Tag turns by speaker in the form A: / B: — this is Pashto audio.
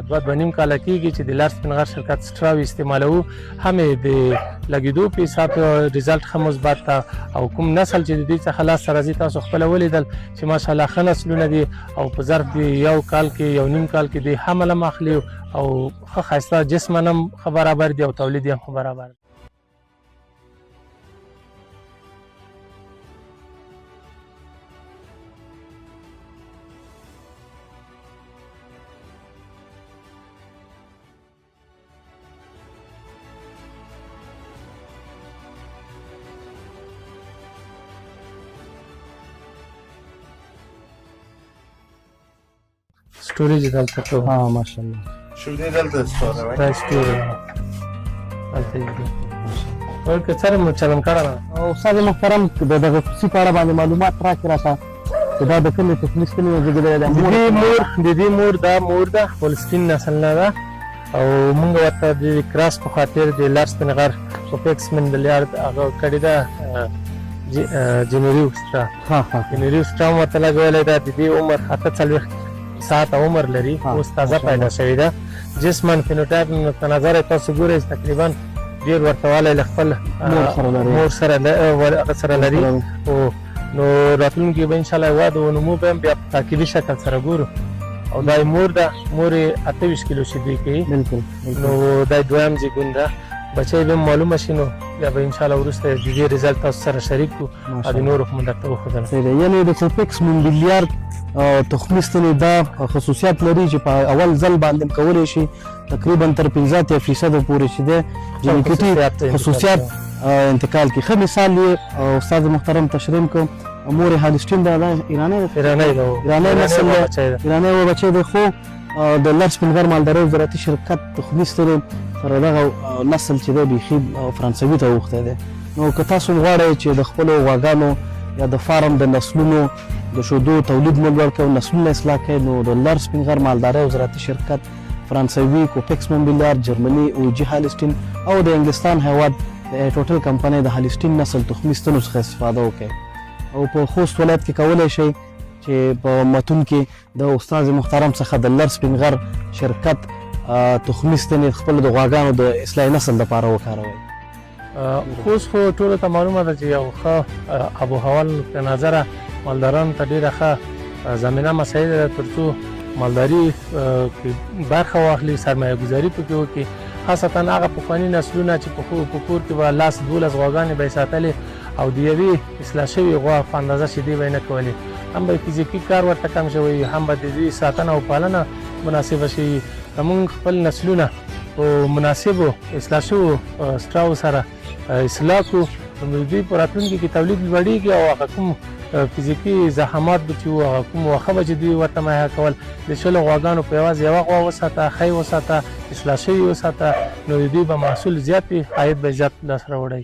A: دوه نیم کاله کېږي چې د لارډ سپینغر شرکت سټراو استعمالوو، هم یې د لګېدو په حساب ریزلټ ښه مثبت ده او کوم نسل چې د دوی څخه لاسته راځي تاسو خپله ولیدل چې ماشاءالله ښه نسلونه دي او په ظرف د یو کال کې یو نیم کال کې دوی حمل هم اخلي او ښه ښایسته جسماً هم ښه برابر دي او تولید یې هم ښه برابر دی. स्टोरेज दलता तो
B: हाँ माशाल्लाह
C: شغلي دلته ستوره وای
A: دا स्टोरेज دلته دي اور که سره مو چلن کړه
B: او استاد محترم دغه خصوصي په اړه باندې معلومات راکړه راته چې دا د کومې تخنیک څخه زګیدل
A: د دې مور دا مور ده هولستین نسل نه ده او موږ ورته د کراس په خاطر د لارډ سپینغر کوپیکس منډلیارد هغه کړی ده جنریو سټرا جنریو سټرا ورته لګولې ده. د دې عمر 48 ساعت عمر لري، اوس تازه پیدا شوې ده. جسماً فینوټایپ نقطه نظر تاسو ګورئ تقریبا ډېر ورته والی له خپل مور سره لري او نو راتلونکي به انشاءالله واده و نمو به هم بیا په تاکیدي شکل سره ګورو او دا مور ده، مور یې 28 کیلو شیدې کوي نو دا دویم زیږون ده. بچی به معلومه شي نو بیا به انشاءالله وروسته د دې رزلټ تاسو سره شریک کړو او د نورو هم درته وښودل.
B: یعنې د کوپیکس منډلیارد تخمي ستنې دا خصوصیات لري چې په اول ځل باندې کولی شي تقریبا تر 15% پورې چې د جنیټیکي خصوصیات انتقال کړي. ښه مثال یې استاد محترم تشریح کوم مور هالسټین دا ایرانی نسل ایرانی بچی دی خو د لارډ سپینغر مالدارۍ زراعتي شرکت تخمي ستنې سره دغه نسل چې دی بیخي فرانسوي ته اوښتی دی. نو که تاسو غواړئ چې د خپلو غواګانو یا د فارم د نسلونو د شودو تولید مو لوړ کړئ او نسلونه اصلاح کړئ نو د لارډ سپینغر مالدارۍ او زراعتي شرکت فرانسوي کوپیکس منډلیارد جرمني او جي هالسټین او د انګلستان هیواد د ټوټل کمپنۍ د هالسټین نسل تخمي ستنو څخه استفاده وکړئ او په خوست ولایت کې کولی شئ چې په متون کې د استاد محترم څخه د لارډ سپینغر شرکت تخمي ستنې خپل د غواګانو د اصلاحي نسل لپاره وکاروئ.
A: خوست خو ټولو ته معلومه ده چې یو ښه آب و هوا نقطه نظره مالدارانو ته ډېره ښه زمینه مساعده ده تر څو مالداري کې برخه واخلي، سرمایه ګذاري پکې وکړي. خاصتا هغه پخواني نسلونه چې په کور کې به 10-12 غواګانې به یې ساتلې او د یوې اصلاح شوې غوا په اندازه شیدې به یې نه کولې، هم به فزیکي کار ورته کم شوی، هم به د دوی ساتنه او پالنه مناسبه شي. زموږ خپل نسلونه په مناسبو اصلاح شوو سټراو سره اصلاح کړو نو دوی په راتلونکي کې تولید لوړېږي او هغه کوم فزیکي زحمات به چې وو هغه کوم واښه به چې دوی ورته مهیا کول د 20 غواګانو په یوازې یوه غوا وساته، ښی وساته، اصلاح شوي وساته نو د دوی به محصول زیات وي، عاید به زیات لاسته راوړی.